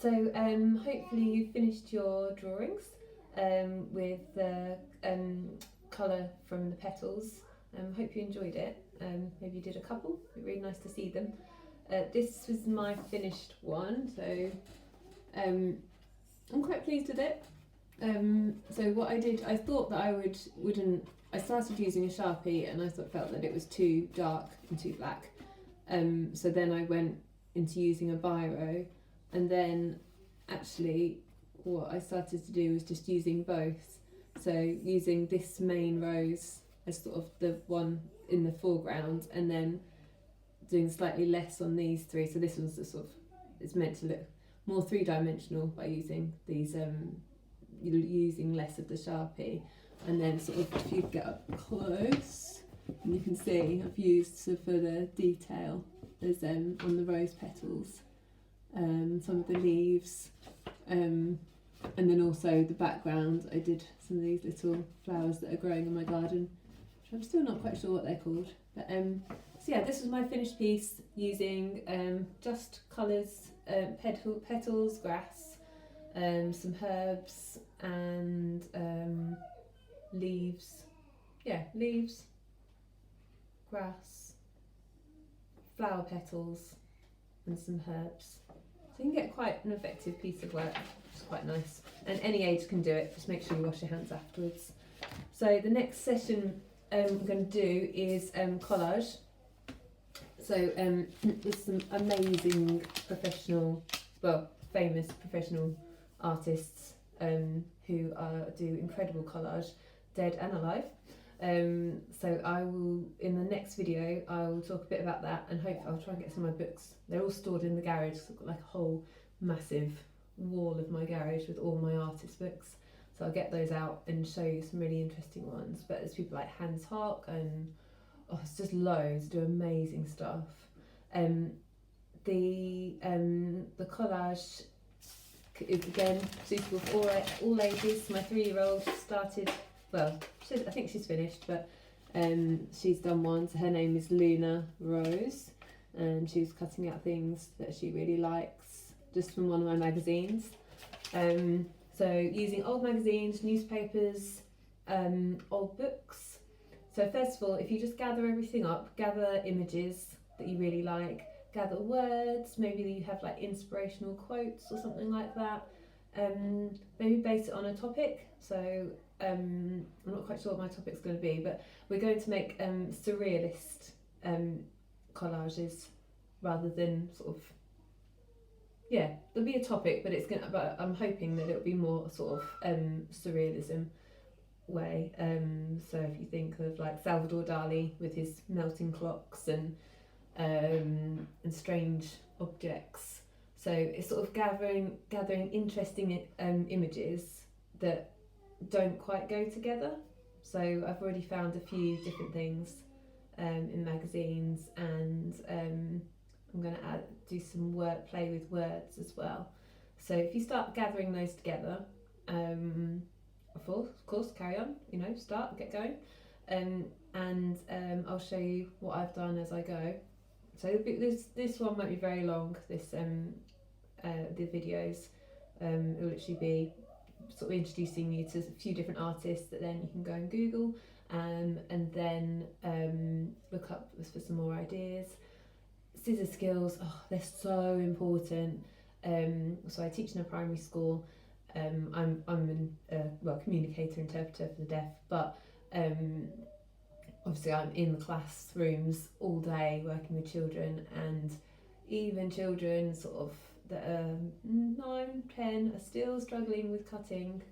So hopefully you finished your drawings with the colour from the petals. Hope you enjoyed it. Maybe you did a couple. It'd be really nice to see them. This was my finished one, so I'm quite pleased with it. So what I did, I thought that I wouldn't. I started using a Sharpie and I felt that it was too dark and too black. So then I went into using a biro, and then actually what I started to do was just using both. So using this main rose as sort of the one in the foreground, and then doing slightly less on these three. So this one's the sort of, it's meant to look more three-dimensional by using these using less of the Sharpie. And then sort of, if you get up close, and you can see I've used, so for the detail, there's on the rose petals, some of the leaves, and then also the background, I did some of these little flowers that are growing in my garden, which I'm still not quite sure what they're called. But so yeah, this was my finished piece using just colours, petals, grass, some herbs, and leaves. Yeah, leaves, grass, flower petals, and some herbs. So you can get quite an effective piece of work, which is quite nice. And any age can do it, just make sure you wash your hands afterwards. So the next session we're going to do is collage. So there's some amazing professional, well, famous professional artists who do incredible collage, dead and alive. So I will, in the next video, I will talk a bit about that, and hope I'll try and get some of my books. They're all stored in the garage, so I've got like a whole massive wall of my garage with all my artist books. So I'll get those out and show you some really interesting ones. But there's people like Hans Hark, and it's just loads, do amazing stuff. The collage is again suitable for all ages. My 3-year-old started, well, I think she's finished, but she's done one. So her name is Luna Rose, and she's cutting out things that she really likes just from one of my magazines. So using old magazines, newspapers, old books. So first of all, if you just gather everything up, gather images that you really like, gather words, maybe you have like inspirational quotes or something like that. Maybe base it on a topic. So I'm not quite sure what my topic's going to be, but we're going to make surrealist collages rather than sort of, yeah, there'll be a topic, but but I'm hoping that it'll be more sort of surrealism way. So if you think of like Salvador Dali with his melting clocks and strange objects, so it's sort of gathering interesting images that don't quite go together. So I've already found a few different things in magazines, and I'm going to do some play with words as well. So if you start gathering those together, of course, carry on, get going, and I'll show you what I've done as I go. So this one won't be very long, the videos. It will literally be sort of introducing you to a few different artists that then you can go and Google, and then look up for some more ideas. Scissor skills, they're so important. So I teach in a primary school. I'm a communicator, interpreter for the deaf, but obviously I'm in the classrooms all day working with children, and even children sort of that are 9, 10 are still struggling with cutting.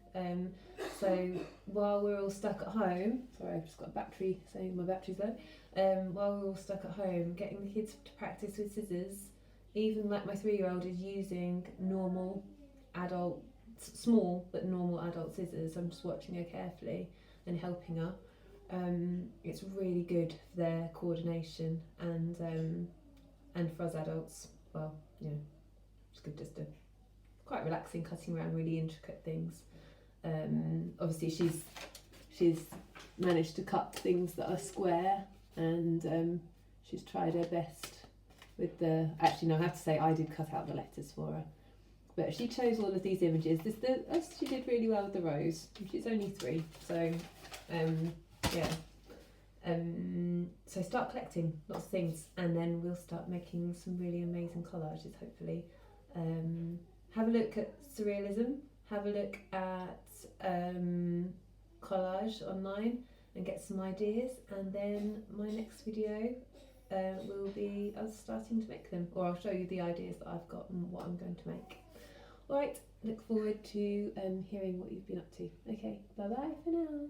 So while we're all stuck at home, sorry, I've just got a battery saying my battery's low. While we're all stuck at home, getting the kids to practice with scissors, even like my 3-year-old is using normal adult, small but normal adult scissors. I'm just watching her carefully and helping her. It's really good for their coordination, and for us adults, well, it's good just to quite relaxing, cutting around really intricate things. Obviously she's managed to cut things that are square, and she's tried her best with the, actually no, I have to say I did cut out the letters for her, But she chose all of these images. She did really well with the rose. It's only 3, so yeah. So start collecting lots of things, and then we'll start making some really amazing collages, hopefully. Have a look at surrealism, have a look at collage online and get some ideas, and then my next video will be us starting to make them, or I'll show you the ideas that I've got and what I'm going to make. Alright, look forward to hearing what you've been up to. Okay, bye bye for now.